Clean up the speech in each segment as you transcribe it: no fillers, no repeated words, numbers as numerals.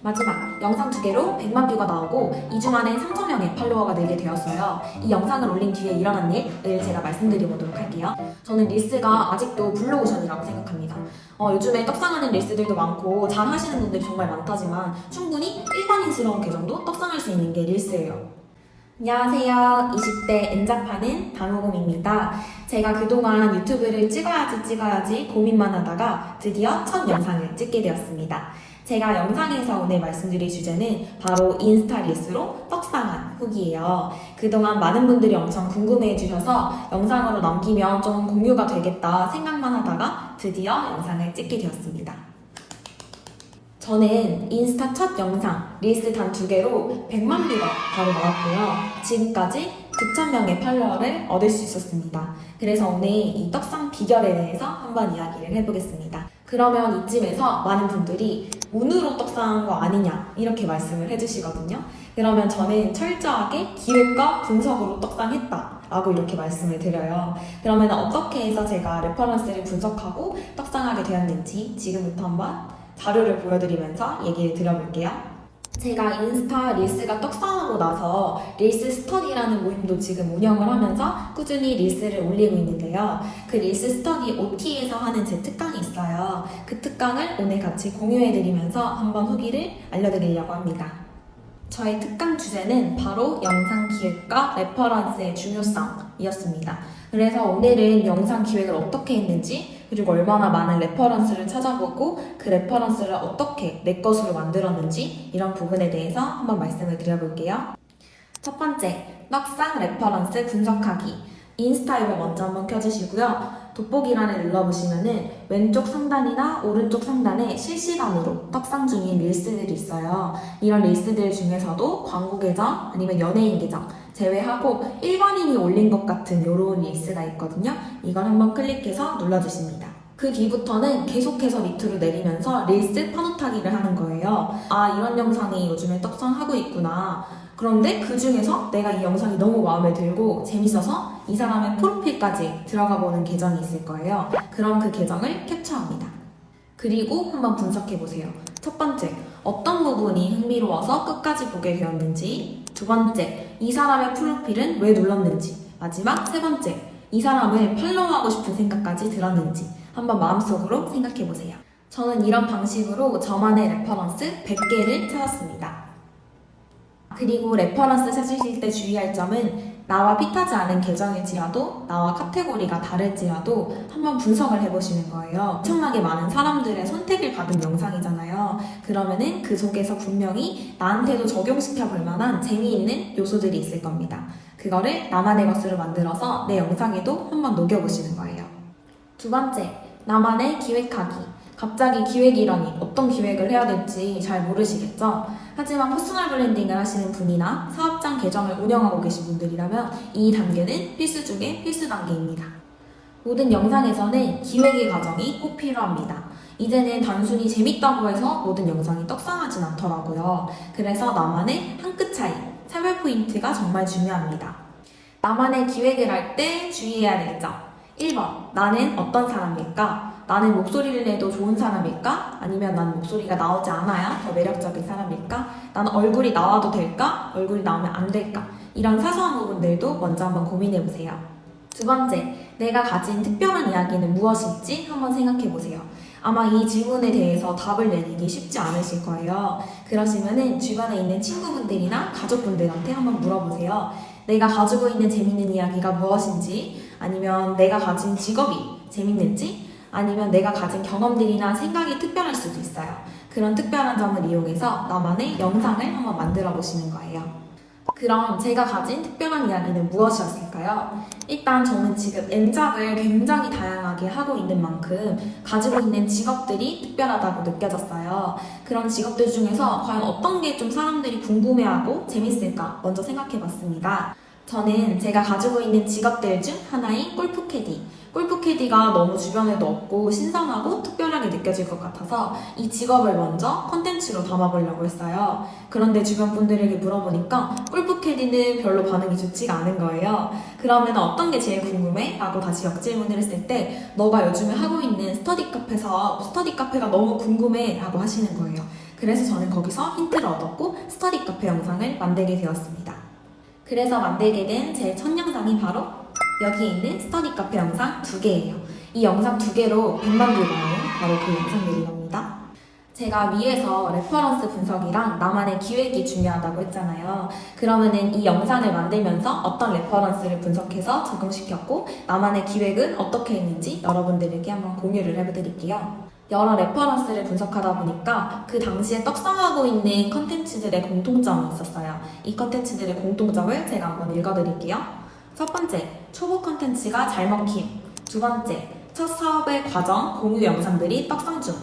마지막 영상 2개로 100만 뷰가 나오고 2주 만에 3,000명의 팔로워가 늘게 되었어요. 이 영상을 올린 뒤에 일어난 일을 제가 말씀드려보도록 할게요. 저는 릴스가 아직도 블루오션이라고 생각합니다. 요즘에 떡상하는 릴스들도 많고 잘 하시는 분들이 정말 많다지만 충분히 일반인스러운 계정도 떡상할 수 있는 게 릴스예요. 안녕하세요. 20대 N잡하는 단호곰입니다. 제가 그동안 유튜브를 찍어야지 고민만 하다가 드디어 첫 영상을 찍게 되었습니다. 제가 영상에서 오늘 말씀드릴 주제는 바로 인스타 릴스로 떡상한 후기예요. 그동안 많은 분들이 엄청 궁금해 해주셔서 영상으로 남기면 좀 공유가 되겠다 생각만 하다가 드디어 영상을 찍게 되었습니다. 저는 인스타 첫 영상, 릴스 단 2개로 100만 뷰가 바로 나왔고요. 지금까지 9,000명의 팔로워를 얻을 수 있었습니다. 그래서 오늘 이 떡상 비결에 대해서 한번 이야기를 해보겠습니다. 그러면 이쯤에서 많은 분들이 운으로 떡상한 거 아니냐 이렇게 말씀을 해주시거든요. 그러면 저는 철저하게 기획과 분석으로 떡상했다 라고 이렇게 말씀을 드려요. 그러면 어떻게 해서 제가 레퍼런스를 분석하고 떡상하게 되었는지 지금부터 한번 자료를 보여드리면서 얘기를 드려볼게요. 제가 인스타 릴스가 떡상하고 나서 릴스 스터디라는 모임도 지금 운영을 하면서 꾸준히 릴스를 올리고 있는데요. 그 릴스 스터디 OT에서 하는 제 특강이 있어요. 그 특강을 오늘 같이 공유해드리면서 한번 후기를 알려드리려고 합니다. 저의 특강 주제는 바로 영상 기획과 레퍼런스의 중요성이었습니다. 그래서 오늘은 영상 기획을 어떻게 했는지 그리고 얼마나 많은 레퍼런스를 찾아보고 그 레퍼런스를 어떻게 내 것으로 만들었는지 이런 부분에 대해서 한번 말씀을 드려볼게요. 첫 번째, 떡상 레퍼런스 분석하기. 인스타 앱을 먼저 한번 켜주시고요. 돋보기란을 눌러보시면은 왼쪽 상단이나 오른쪽 상단에 실시간으로 떡상 중인 릴스들이 있어요. 이런 릴스들 중에서도 광고 계정 아니면 연예인 계정 제외하고 일반인이 올린 것 같은 이런 릴스가 있거든요. 이걸 한번 클릭해서 눌러주십니다. 그 뒤부터는 계속해서 밑으로 내리면서 릴스 파노타기를 하는 거예요. 아, 이런 영상이 요즘에 떡상하고 있구나. 그런데 그 중에서 내가 이 영상이 너무 마음에 들고 재밌어서 이 사람의 프로필까지 들어가 보는 계정이 있을 거예요. 그럼 그 계정을 캡처합니다. 그리고 한번 분석해보세요. 첫 번째, 어떤 부분이 흥미로워서 끝까지 보게 되었는지. 두 번째, 이 사람의 프로필은 왜 눌렀는지. 마지막 세 번째, 이 사람을 팔로우하고 싶은 생각까지 들었는지 한번 마음속으로 생각해보세요. 저는 이런 방식으로 저만의 레퍼런스 100개를 찾았습니다. 그리고 레퍼런스 찾으실 때 주의할 점은 나와 핏하지 않은 계정일지라도 나와 카테고리가 다를지라도 한번 분석을 해보시는 거예요. 엄청나게 많은 사람들의 선택을 받은 영상이잖아요. 그러면은 그 속에서 분명히 나한테도 적용시켜 볼 만한 재미있는 요소들이 있을 겁니다. 그거를 나만의 것으로 만들어서 내 영상에도 한번 녹여보시는 거예요. 두 번째, 나만의 기획하기. 갑자기 기획이라니 어떤 기획을 해야 될지 잘 모르시겠죠? 하지만 퍼스널 브랜딩을 하시는 분이나 사업장 계정을 운영하고 계신 분들이라면 이 단계는 필수 중에 필수 단계입니다. 모든 영상에서는 기획의 과정이 꼭 필요합니다. 이제는 단순히 재밌다고 해서 모든 영상이 떡상하진 않더라고요. 그래서 나만의 한 끗 차이, 차별 포인트가 정말 중요합니다. 나만의 기획을 할 때 주의해야 될 점. 1번, 나는 어떤 사람일까? 나는 목소리를 내도 좋은 사람일까? 아니면 난 목소리가 나오지 않아야 더 매력적인 사람일까? 나는 얼굴이 나와도 될까? 얼굴이 나오면 안 될까? 이런 사소한 부분들도 먼저 한번 고민해보세요. 두 번째, 내가 가진 특별한 이야기는 무엇일지 한번 생각해보세요. 아마 이 질문에 대해서 답을 내리기 쉽지 않으실 거예요. 그러시면은 주변에 있는 친구분들이나 가족분들한테 한번 물어보세요. 내가 가지고 있는 재밌는 이야기가 무엇인지, 아니면 내가 가진 직업이 재밌는지, 아니면 내가 가진 경험들이나 생각이 특별할 수도 있어요. 그런 특별한 점을 이용해서 나만의 영상을 한번 만들어 보시는 거예요. 그럼 제가 가진 특별한 이야기는 무엇이었을까요? 일단 저는 지금 N잡을 굉장히 다양하게 하고 있는 만큼 가지고 있는 직업들이 특별하다고 느껴졌어요. 그런 직업들 중에서 과연 어떤 게 좀 사람들이 궁금해하고 재밌을까 먼저 생각해 봤습니다. 저는 제가 가지고 있는 직업들 중 하나인 골프캐디. 골프캐디가 너무 주변에도 없고 신선하고 특별하게 느껴질 것 같아서 이 직업을 먼저 컨텐츠로 담아보려고 했어요. 그런데 주변 분들에게 물어보니까 골프캐디는 별로 반응이 좋지가 않은 거예요. 그러면 어떤 게 제일 궁금해? 라고 다시 역질문을 했을 때 너가 요즘에 하고 있는 스터디 카페가 너무 궁금해 라고 하시는 거예요. 그래서 저는 거기서 힌트를 얻었고 스터디 카페 영상을 만들게 되었습니다. 그래서 만들게 된 제 첫 영상이 바로 여기 있는 스터디 카페 영상 2개예요. 이 영상 2개로 100만 뷰가 나온 바로 그 영상들이랍니다. 제가 위에서 레퍼런스 분석이랑 나만의 기획이 중요하다고 했잖아요. 그러면은 이 영상을 만들면서 어떤 레퍼런스를 분석해서 적용시켰고 나만의 기획은 어떻게 했는지 여러분들에게 한번 공유를 해드릴게요. 여러 레퍼런스를 분석하다 보니까 그 당시에 떡상하고 있는 컨텐츠들의 공통점이 있었어요. 이 컨텐츠들의 공통점을 제가 한번 읽어드릴게요. 첫 번째, 초보 컨텐츠가 잘 먹힘. 두 번째, 첫 사업의 과정, 공유 영상들이 떡상 중.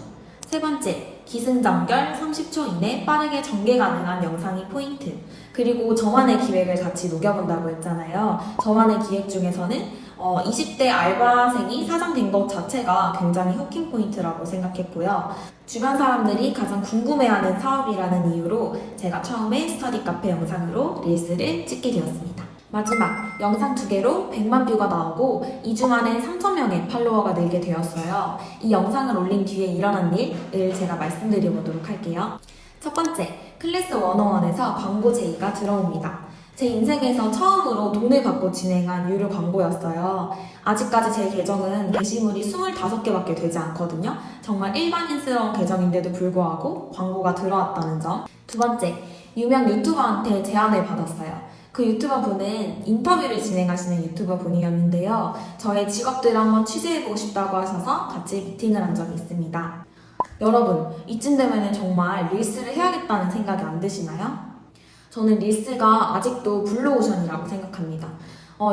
세 번째, 기승전결 30초 이내 빠르게 전개 가능한 영상이 포인트. 그리고 저만의 기획을 같이 녹여본다고 했잖아요. 저만의 기획 중에서는 20대 알바생이 사장된 것 자체가 굉장히 후킹 포인트라고 생각했고요. 주변 사람들이 가장 궁금해하는 사업이라는 이유로 제가 처음에 스터디 카페 영상으로 릴스를 찍게 되었습니다. 마지막 영상 2개로 100만 뷰가 나오고 2주 만에 3,000명의 팔로워가 늘게 되었어요. 이 영상을 올린 뒤에 일어난 일을 제가 말씀드려보도록 할게요. 첫 번째, 클래스 101에서 광고 제의가 들어옵니다. 제 인생에서 처음으로 돈을 받고 진행한 유료 광고였어요. 아직까지 제 계정은 게시물이 25개밖에 되지 않거든요. 정말 일반인스러운 계정인데도 불구하고 광고가 들어왔다는 점. 두 번째, 유명 유튜버한테 제안을 받았어요. 그 유튜버 분은 인터뷰를 진행하시는 유튜버 분이었는데요. 저의 직업들을 한번 취재해보고 싶다고 하셔서 같이 미팅을 한 적이 있습니다. 여러분, 이쯤 되면 정말 릴스를 해야겠다는 생각이 안 드시나요? 저는 릴스가 아직도 블루오션이라고 생각합니다.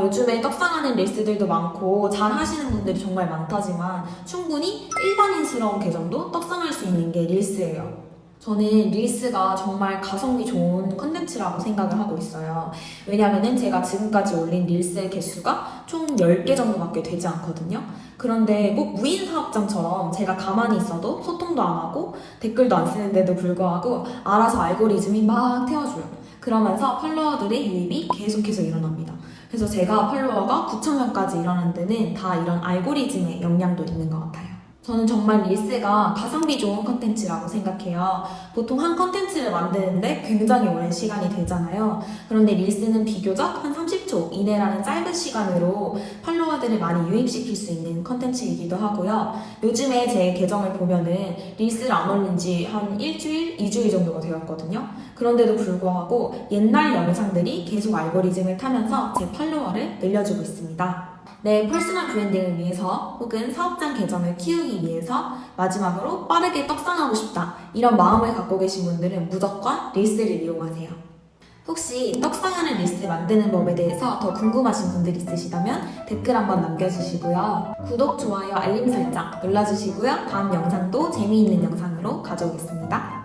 요즘에 떡상하는 릴스들도 많고 잘 하시는 분들이 정말 많다지만 충분히 일반인스러운 계정도 떡상할 수 있는 게 릴스예요. 저는 릴스가 정말 가성비 좋은 컨텐츠라고 생각을 하고 있어요. 왜냐면은 제가 지금까지 올린 릴스의 개수가 총 10개 정도밖에 되지 않거든요. 그런데 꼭 무인 사업장처럼 제가 가만히 있어도 소통도 안 하고 댓글도 안 쓰는데도 불구하고 알아서 알고리즘이 막 태워줘요. 그러면서 팔로워들의 유입이 계속해서 일어납니다. 그래서 제가 팔로워가 9,000명까지 일어난 데는 다 이런 알고리즘의 영향도 있는 것 같아요. 저는 정말 릴스가 가성비 좋은 컨텐츠라고 생각해요. 보통 한 컨텐츠를 만드는데 굉장히 오랜 시간이 들잖아요. 그런데 릴스는 비교적 한 30초 이내라는 짧은 시간으로 팔로워들을 많이 유입시킬 수 있는 컨텐츠이기도 하고요. 요즘에 제 계정을 보면은 릴스를 안 올린 지 한 일주일, 2주일 정도가 되었거든요. 그런데도 불구하고 옛날 영상들이 계속 알고리즘을 타면서 제 팔로워를 늘려주고 있습니다. 내 퍼스널 브랜딩을 위해서 혹은 사업장 계정을 키우기 위해서 마지막으로 빠르게 떡상하고 싶다 이런 마음을 갖고 계신 분들은 무조건 릴스를 이용하세요. 혹시 떡상하는 릴스 만드는 법에 대해서 더 궁금하신 분들 있으시다면 댓글 한번 남겨주시고요. 구독, 좋아요, 알림 설정 눌러주시고요. 다음 영상도 재미있는 영상으로 가져오겠습니다.